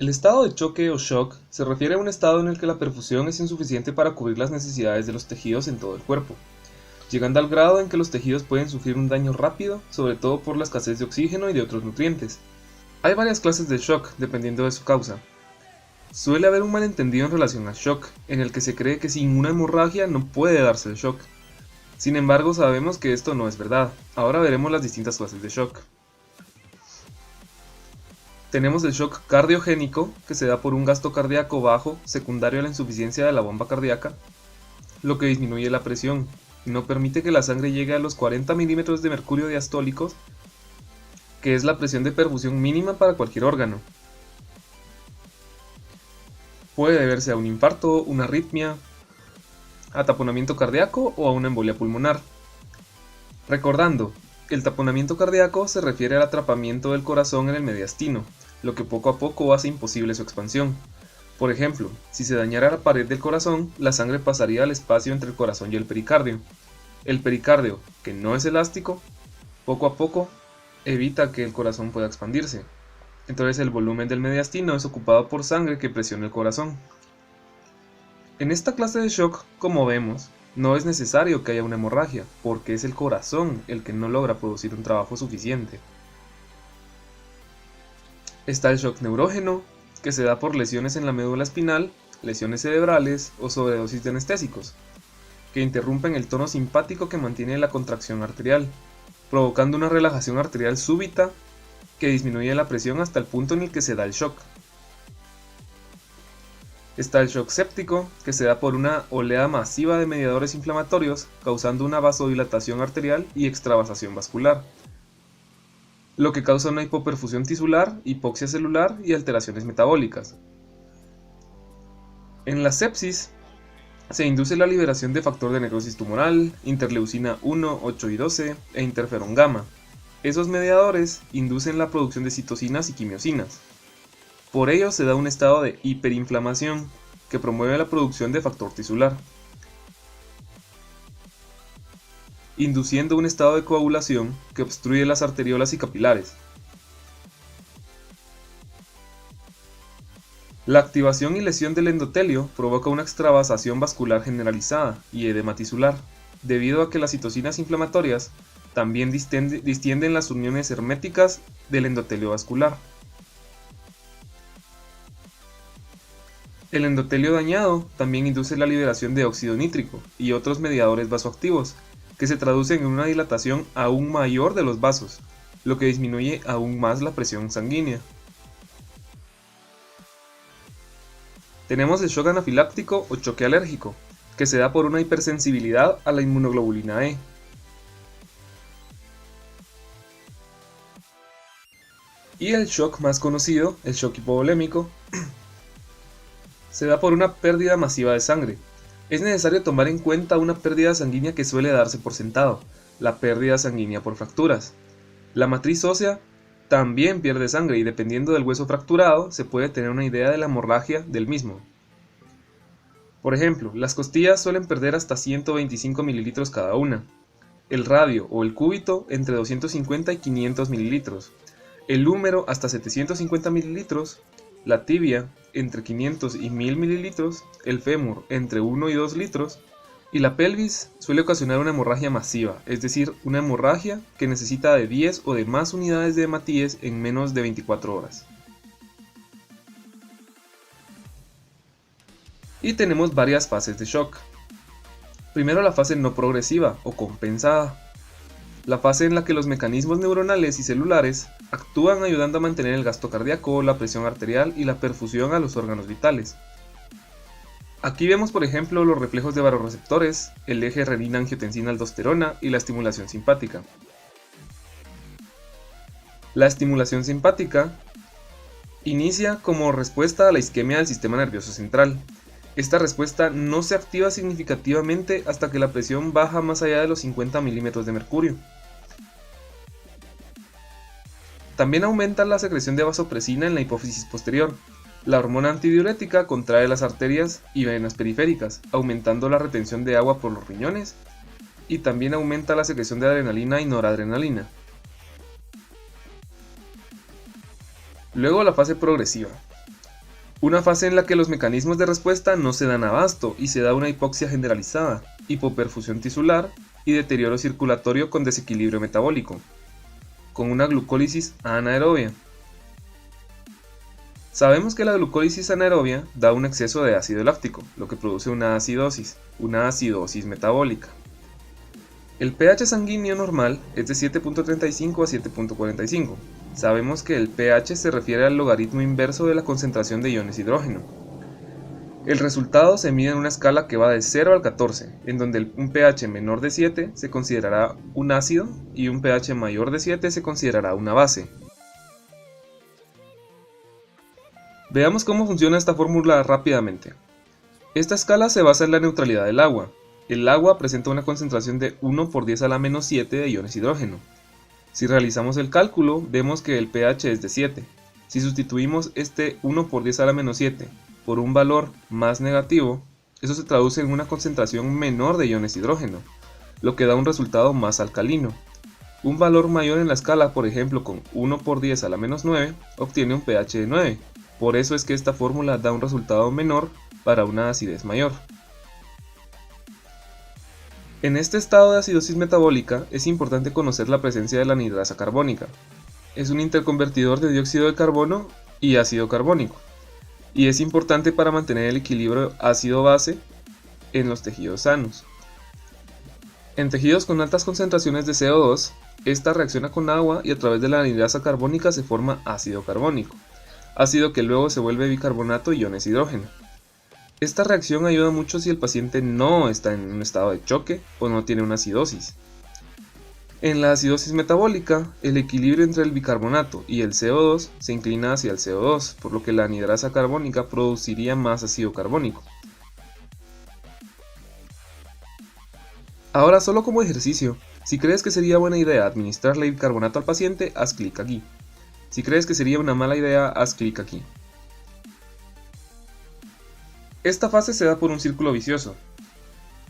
El estado de choque o shock se refiere a un estado en el que la perfusión es insuficiente para cubrir las necesidades de los tejidos en todo el cuerpo, llegando al grado en que los tejidos pueden sufrir un daño rápido, sobre todo por la escasez de oxígeno y de otros nutrientes. Hay varias clases de shock dependiendo de su causa. Suele haber un malentendido en relación al shock, en el que se cree que sin una hemorragia no puede darse el shock. Sin embargo, sabemos que esto no es verdad. Ahora veremos las distintas clases de shock. Tenemos el shock cardiogénico, que se da por un gasto cardíaco bajo secundario a la insuficiencia de la bomba cardíaca, lo que disminuye la presión y no permite que la sangre llegue a los 40 milímetros de mercurio diastólicos, que es la presión de perfusión mínima para cualquier órgano. Puede deberse a un infarto, una arritmia, a taponamiento cardíaco o a una embolia pulmonar. Recordando, el taponamiento cardíaco se refiere al atrapamiento del corazón en el mediastino, lo que poco a poco hace imposible su expansión. Por ejemplo, si se dañara la pared del corazón, la sangre pasaría al espacio entre el corazón y el pericardio. El pericardio, que no es elástico, poco a poco evita que el corazón pueda expandirse. Entonces el volumen del mediastino es ocupado por sangre que presiona el corazón. En esta clase de shock, como vemos, no es necesario que haya una hemorragia, porque es el corazón el que no logra producir un trabajo suficiente. Está el shock neurógeno, que se da por lesiones en la médula espinal, lesiones cerebrales o sobredosis de anestésicos, que interrumpen el tono simpático que mantiene la contracción arterial, provocando una relajación arterial súbita que disminuye la presión hasta el punto en el que se da el shock. Está el shock séptico, que se da por una oleada masiva de mediadores inflamatorios, causando una vasodilatación arterial y extravasación vascular, lo que causa una hipoperfusión tisular, hipoxia celular y alteraciones metabólicas. En la sepsis, se induce la liberación de factor de necrosis tumoral, interleucina 1, 8 y 12 e interferón gamma. Esos mediadores inducen la producción de citocinas y quimiosinas. Por ello se da un estado de hiperinflamación que promueve la producción de factor tisular, induciendo un estado de coagulación que obstruye las arteriolas y capilares. La activación y lesión del endotelio provoca una extravasación vascular generalizada y edema tisular, debido a que las citocinas inflamatorias también distienden las uniones herméticas del endotelio vascular. El endotelio dañado también induce la liberación de óxido nítrico y otros mediadores vasoactivos, que se traducen en una dilatación aún mayor de los vasos, lo que disminuye aún más la presión sanguínea. Tenemos el shock anafiláctico o choque alérgico, que se da por una hipersensibilidad a la inmunoglobulina E. Y el shock más conocido, el shock hipovolémico, se da por una pérdida masiva de sangre. Es necesario tomar en cuenta una pérdida sanguínea que suele darse por sentado, la pérdida sanguínea por fracturas. La matriz ósea también pierde sangre y dependiendo del hueso fracturado se puede tener una idea de la hemorragia del mismo. Por ejemplo, las costillas suelen perder hasta 125 mililitros cada una, el radio o el cúbito entre 250 y 500 mililitros, el húmero hasta 750 mililitros, la tibia entre 500 y 1000 mililitros, el fémur entre 1 y 2 litros, y la pelvis suele ocasionar una hemorragia masiva, es decir, una hemorragia que necesita de 10 o de más unidades de hematíes en menos de 24 horas. Y tenemos varias fases de shock. Primero la fase no progresiva o compensada, la fase en la que los mecanismos neuronales y celulares actúan ayudando a mantener el gasto cardíaco, la presión arterial y la perfusión a los órganos vitales. Aquí vemos por ejemplo los reflejos de vasoreceptores, el eje renina-angiotensina-aldosterona y la estimulación simpática. La estimulación simpática inicia como respuesta a la isquemia del sistema nervioso central. Esta respuesta no se activa significativamente hasta que la presión baja más allá de los 50 milímetros de mercurio. También aumenta la secreción de vasopresina en la hipófisis posterior. La hormona antidiurética contrae las arterias y venas periféricas, aumentando la retención de agua por los riñones, y también aumenta la secreción de adrenalina y noradrenalina. Luego la fase progresiva. Una fase en la que los mecanismos de respuesta no se dan abasto y se da una hipoxia generalizada, hipoperfusión tisular y deterioro circulatorio con desequilibrio metabólico, con una glucólisis anaerobia. Sabemos que la glucólisis anaerobia da un exceso de ácido láctico, lo que produce una acidosis metabólica. El pH sanguíneo normal es de 7.35 a 7.45. Sabemos que el pH se refiere al logaritmo inverso de la concentración de iones hidrógeno. El resultado se mide en una escala que va de 0 al 14, en donde un pH menor de 7 se considerará un ácido y un pH mayor de 7 se considerará una base. Veamos cómo funciona esta fórmula rápidamente. Esta escala se basa en la neutralidad del agua. El agua presenta una concentración de 1 por 10 a la menos 7 de iones hidrógeno. Si realizamos el cálculo, vemos que el pH es de 7. Si sustituimos este 1 por 10 a la menos 7 por un valor más negativo, eso se traduce en una concentración menor de iones hidrógeno, lo que da un resultado más alcalino. Un valor mayor en la escala, por ejemplo con 1 por 10 a la menos 9, obtiene un pH de 9. Por eso es que esta fórmula da un resultado menor para una acidez mayor. En este estado de acidosis metabólica es importante conocer la presencia de la anhidrasa carbónica. Es un interconvertidor de dióxido de carbono y ácido carbónico, y es importante para mantener el equilibrio ácido-base en los tejidos sanos. En tejidos con altas concentraciones de CO2, esta reacciona con agua y a través de la anhidrasa carbónica se forma ácido carbónico, ácido que luego se vuelve bicarbonato y iones hidrógeno. Esta reacción ayuda mucho si el paciente no está en un estado de choque o no tiene una acidosis. En la acidosis metabólica, el equilibrio entre el bicarbonato y el CO2 se inclina hacia el CO2, por lo que la anhidrasa carbónica produciría más ácido carbónico. Ahora, solo como ejercicio, si crees que sería buena idea administrarle bicarbonato al paciente, haz clic aquí. Si crees que sería una mala idea, haz clic aquí. Esta fase se da por un círculo vicioso.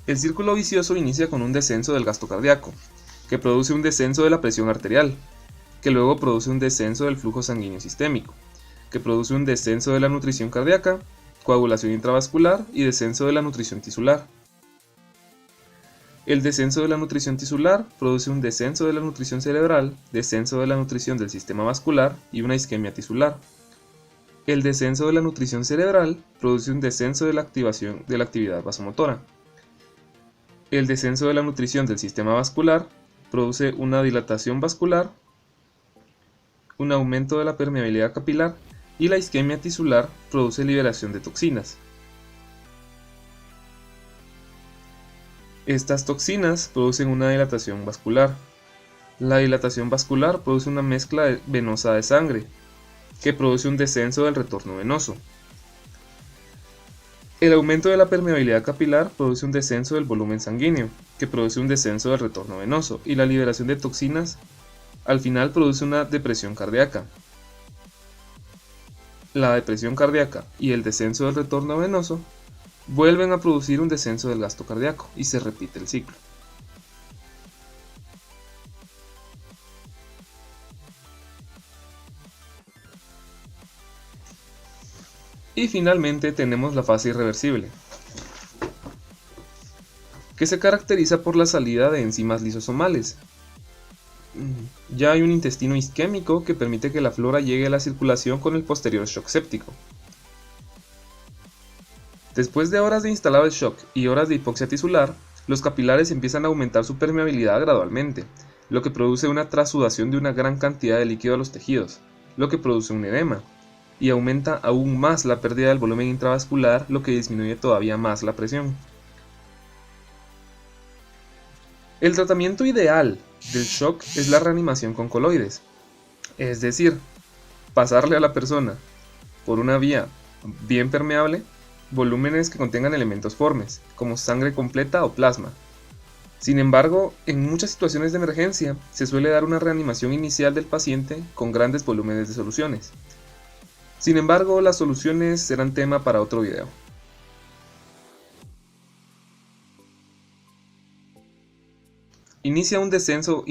El círculo vicioso inicia con un descenso del gasto cardíaco, que produce un descenso de la presión arterial, que luego produce un descenso del flujo sanguíneo sistémico, que produce un descenso de la nutrición cardíaca, coagulación intravascular y descenso de la nutrición tisular. El descenso de la nutrición tisular produce un descenso de la nutrición cerebral, descenso de la nutrición del sistema vascular y una isquemia tisular. El descenso de la nutrición cerebral produce un descenso de la actividad vasomotora. El descenso de la nutrición del sistema vascular produce una dilatación vascular, un aumento de la permeabilidad capilar y la isquemia tisular produce liberación de toxinas. Estas toxinas producen una dilatación vascular. La dilatación vascular produce una mezcla venosa de sangre, que produce un descenso del retorno venoso. El aumento de la permeabilidad capilar produce un descenso del volumen sanguíneo, que produce un descenso del retorno venoso, y la liberación de toxinas al final produce una depresión cardíaca. La depresión cardíaca y el descenso del retorno venoso vuelven a producir un descenso del gasto cardíaco y se repite el ciclo. Y finalmente tenemos la fase irreversible, que se caracteriza por la salida de enzimas lisosomales. Ya hay un intestino isquémico que permite que la flora llegue a la circulación con el posterior shock séptico. Después de horas de instalado el shock y horas de hipoxia tisular, los capilares empiezan a aumentar su permeabilidad gradualmente, lo que produce una trasudación de una gran cantidad de líquido a los tejidos, lo que produce un edema, y aumenta aún más la pérdida del volumen intravascular, lo que disminuye todavía más la presión. El tratamiento ideal del shock es la reanimación con coloides, es decir, pasarle a la persona por una vía bien permeable volúmenes que contengan elementos formes, como sangre completa o plasma. Sin embargo, en muchas situaciones de emergencia se suele dar una reanimación inicial del paciente con grandes volúmenes de soluciones. Sin embargo, las soluciones serán tema para otro video. Inicia un descenso